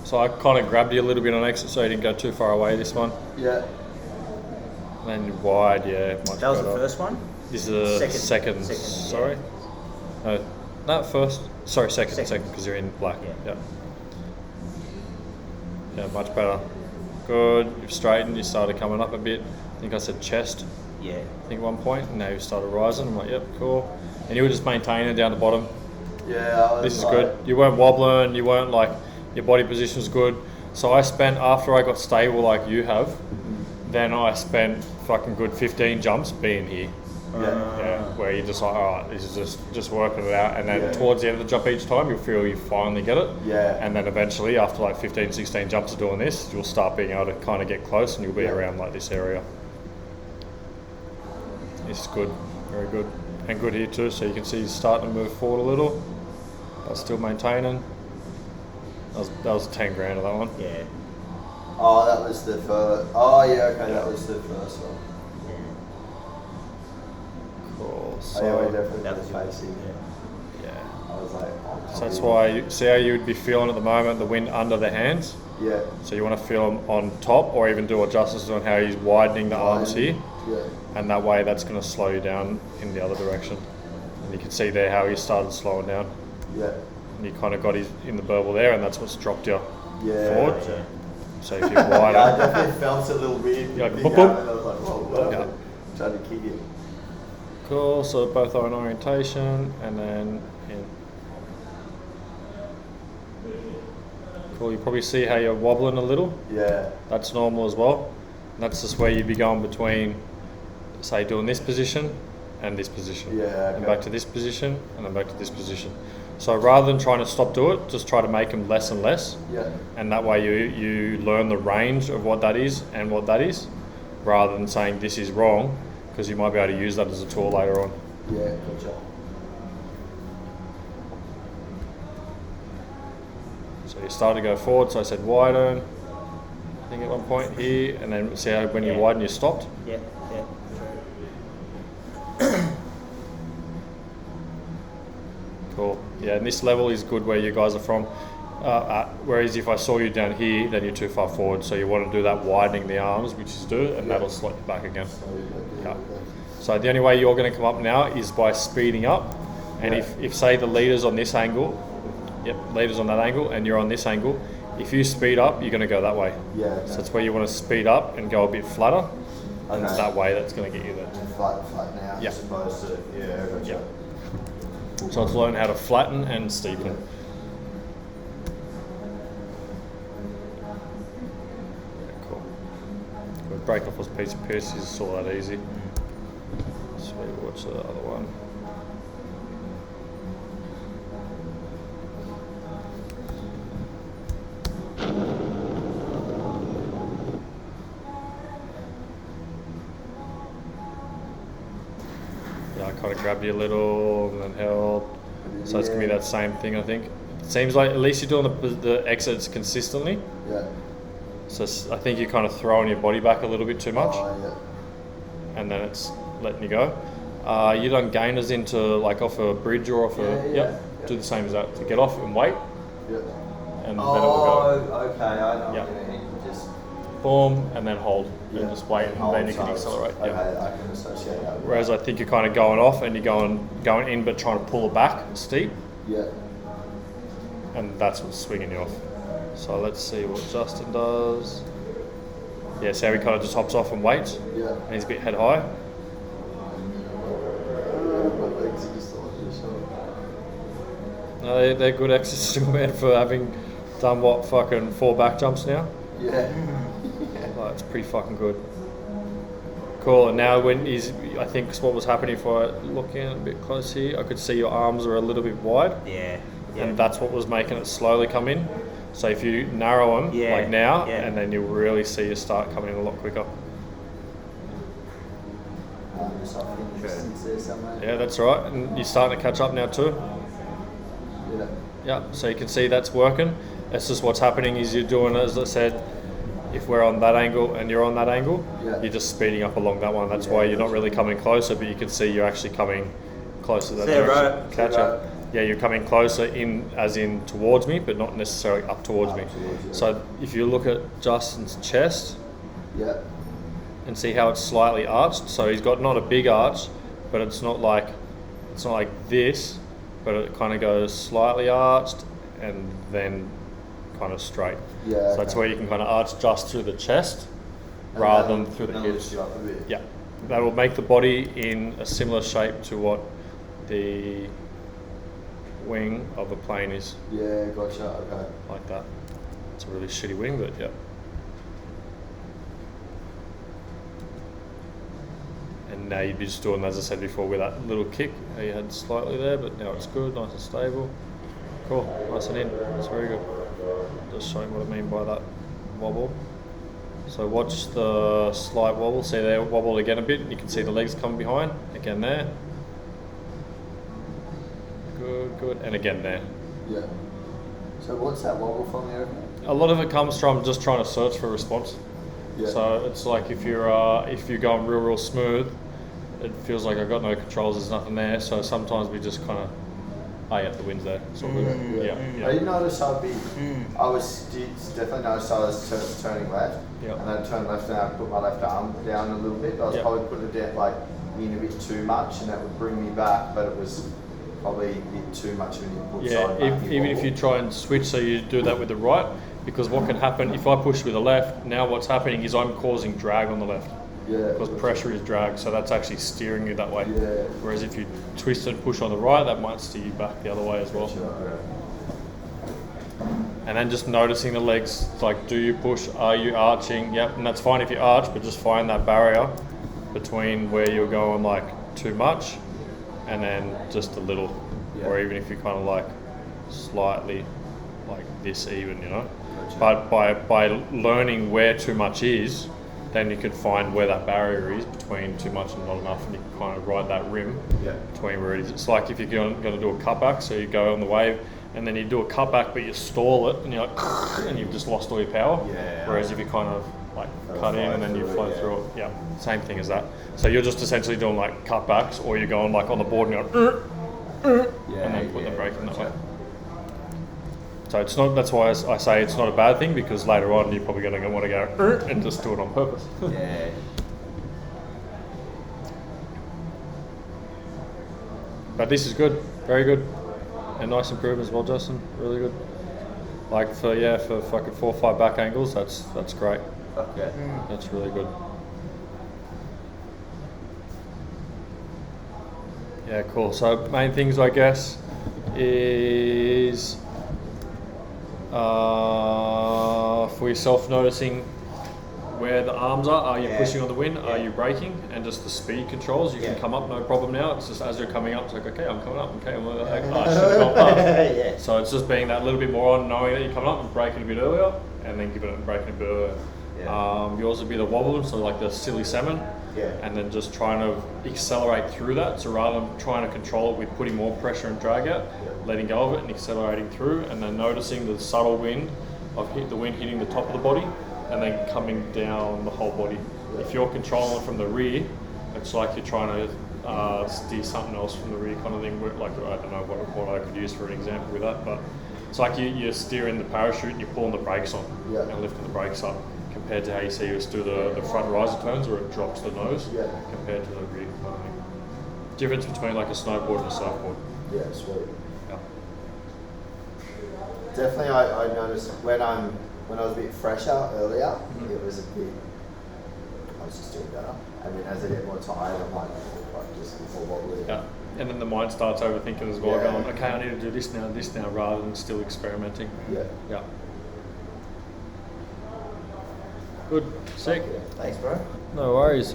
So I kind of grabbed you a little bit on exit so you didn't go too far away this one. Yeah. And wide, yeah. Much That was better. the first one? This is the second. Sorry. No, not first. Sorry, second, because you're in black. Yeah. Yeah, much better. Good. You've straightened. You started coming up a bit. I think I said chest. Yeah. I think at one point, and now you started rising. I'm like, yep, cool. And you were just maintaining down the bottom. Yeah. This is good. You weren't wobbling. You weren't like, your body position was good. So I spent, after I got stable like you have, then I spent fucking good 15 jumps being here. Yeah, where you're just like, alright, this is just working it out, and then towards the end of the jump each time you'll feel you finally get it, and then eventually after like 15-16 jumps of doing this, you'll start being able to kind of get close and you'll be around like this area. It's good, very good, and good here too, so you can see he's starting to move forward a little, but still maintaining. That was 10 grand of that one. Yeah. Oh, that was the first. Oh yeah, okay, that was the first one. Cool. So yeah, we definitely that was facing. Yeah. I was like, oh, So that's why see how you would be feeling at the moment, the wind under the hands. Yeah. So you want to feel him on top, or even do adjustments on how he's widening the arms here. Yeah. And that way, that's going to slow you down in the other direction. And you can see there how he started slowing down. Yeah. And you kind of got his in the burble there, and that's what's dropped you forward. Yeah. So if you're wider, I definitely felt a little weird. Yeah, like, big boop, gap, boop. and I was like, whoa, trying to kick it. Cool. So both are in orientation, and then in. Cool. You probably see how you're wobbling a little. Yeah. That's normal as well. And that's just where you'd be going between, say, doing this position and this position. Yeah. Okay. And back to this position, and then back to this position. So rather than trying to stop do it, just try to make them less and less. Yeah. And that way you learn the range of what that is and what that is, rather than saying this is wrong, because you might be able to use that as a tool later on. Yeah, gotcha. So you start to go forward, so I said widen, I think at one point here, and then see how when you widen you stopped? Yeah. Cool. Yeah, and this level is good where you guys are from. Whereas if I saw you down here, then you're too far forward. So you want to do that widening the arms, which is do, and that'll slot you back again. Yeah. So the only way you're going to come up now is by speeding up. And if say the leader's on this angle, leader's on that angle, and you're on this angle, if you speed up, you're going to go that way. Yeah. Okay. So that's where you want to speed up and go a bit flatter. And it's that way that's going to get you there. Flat now, as opposed to, gotcha. Yeah. So it's learn how to flatten and steepen. Yeah, cool. We'll break off a piece of pieces, it's all that easy. Sweet, what's the other one? Yeah, I kind of grabbed you a little and then held. So it's going to be that same thing, I think. It seems like at least you're doing the exits consistently. Yeah. So I think you're kind of throwing your body back a little bit too much. And then it's letting you go. You done gainers into like off a bridge or off do the same as that. To get off and wait. Yep. And then it will go. Okay, I know what you mean. Just boom, and then hold. And just wait, and then you can accelerate. Okay, I can associate that. Whereas I think you're kind of going off and you're going in but trying to pull it back steep. Yeah. And that's what's swinging you off. So let's see what Justin does. Yeah, so he kind of just hops off and waits. Yeah. And he's a bit head high. My legs are just all short. No, they're good exercises still, man, for having done what, fucking 4 back jumps now. Yeah. Oh, it's pretty fucking good. Cool, and now when I think what was happening, if I look in a bit close here, I could see your arms are a little bit wide. Yeah. And that's what was making it slowly come in. So if you narrow them like now, and then you'll really see you start coming in a lot quicker. Yeah, that's right. And you're starting to catch up now too. Yeah. Yeah, so you can see that's working. It's just what's happening is you're doing, as I said, if we're on that angle and you're on that angle, you're just speeding up along that one. That's why you're not really coming closer, but you can see you're actually coming closer to that direction. Catch up. Yeah, you're coming closer in, as in towards me, but not necessarily up towards me. So if you look at Justin's chest, yeah, and see how it's slightly arched. So he's got not a big arch, but it's not like this, but it kind of goes slightly arched and then kind of straight. Yeah. So that's where you can kind of arch just through the chest rather than through the hips. You up a bit. Yeah, that will make the body in a similar shape to what the wing of a plane is. Yeah, gotcha. Okay. Like that. It's a really shitty wing, but yeah. And now you'd be just doing, as I said before, with that little kick you had slightly there, but now it's good, nice and stable. Cool, nice and in. It's very good. Just showing what I mean by that wobble. So watch the slight wobble. See there, wobble again a bit. You can see the legs come behind. Again there. Good, good. And again there. Yeah. So what's that wobble from there? A lot of it comes from just trying to search for response. Yeah. So it's like if you're going real smooth, it feels like I've got no controls. There's nothing there. So sometimes we just kind of, the wind's there. Sort of. Yeah. I didn't notice I'd be. I was definitely noticed I was turning left, and then I turned left and I put my left arm down a little bit. I was probably putting it down like in a bit too much, and that would bring me back. But it was probably a bit too much of an input. Yeah. Even if you try and switch, so you do that with the right, because what can happen if I push with the left? Now what's happening is I'm causing drag on the left. Yeah. Because pressure is drag, so that's actually steering you that way. Yeah. Whereas if you twist and push on the right, that might steer you back the other way as well. Sure. And then just noticing the legs, like do you push, are you arching? Yep, and that's fine if you arch, but just find that barrier between where you're going like too much and then just a little. Yeah. Or even if you're kind of like slightly like this even, you know. Gotcha. But by learning where too much is, then you can find where that barrier is between too much and not enough, and you can kind of ride that rim between where it is. It's like if you're going to do a cutback, so you go on the wave and then you do a cutback but you stall it and you're like, and you've just lost all your power. Yeah. Whereas if you kind of like cut in and then you flow through it, same thing as that. So you're just essentially doing like cutbacks, or you're going like on the board and you're and then putting the brake in that way. So it's not. That's why I say it's not a bad thing, because later on you're probably going to want to go and just do it on purpose. Yeah. But this is good, very good, and nice improvement as well, Justin. Really good. Like for fucking 4 or 5 back angles, that's great. Okay. That's really good. Yeah, cool. So main things, I guess, is for yourself noticing where the arms are you pushing on the wind, are you braking, and just the speed controls. You can come up, no problem now. It's just as you're coming up, it's like, okay, I'm coming up, okay, well, I should have gone past. So it's just being that little bit more on, knowing that you're coming up and braking a bit earlier, and then giving it and braking a bit earlier. Yours would be the wobble, so like the silly salmon, and then just trying to accelerate through that. So rather than trying to control it with putting more pressure and drag out, letting go of it and accelerating through, and then noticing the subtle wind of the wind hitting the top of the body and then coming down the whole body. If you're controlling it from the rear, it's like you're trying to steer something else from the rear kind of thing. Like, I don't know what I could use for an example with that, but it's like you're steering the parachute and you're pulling the brakes on and lifting the brakes up, compared to how you see us do the front riser turns where it drops the nose compared to the rear kind of thing. Difference between like a snowboard and a surfboard. Yeah, sweet. Yeah. Definitely, I noticed when I was a bit fresher earlier, it was a bit. I was just doing better, and then as I get more tired, I'm like just more wobbly. Yeah. And then the mind starts overthinking as well, going, okay, I need to do this now, rather than still experimenting. Yeah. Good. Sick. Thanks, bro. No worries.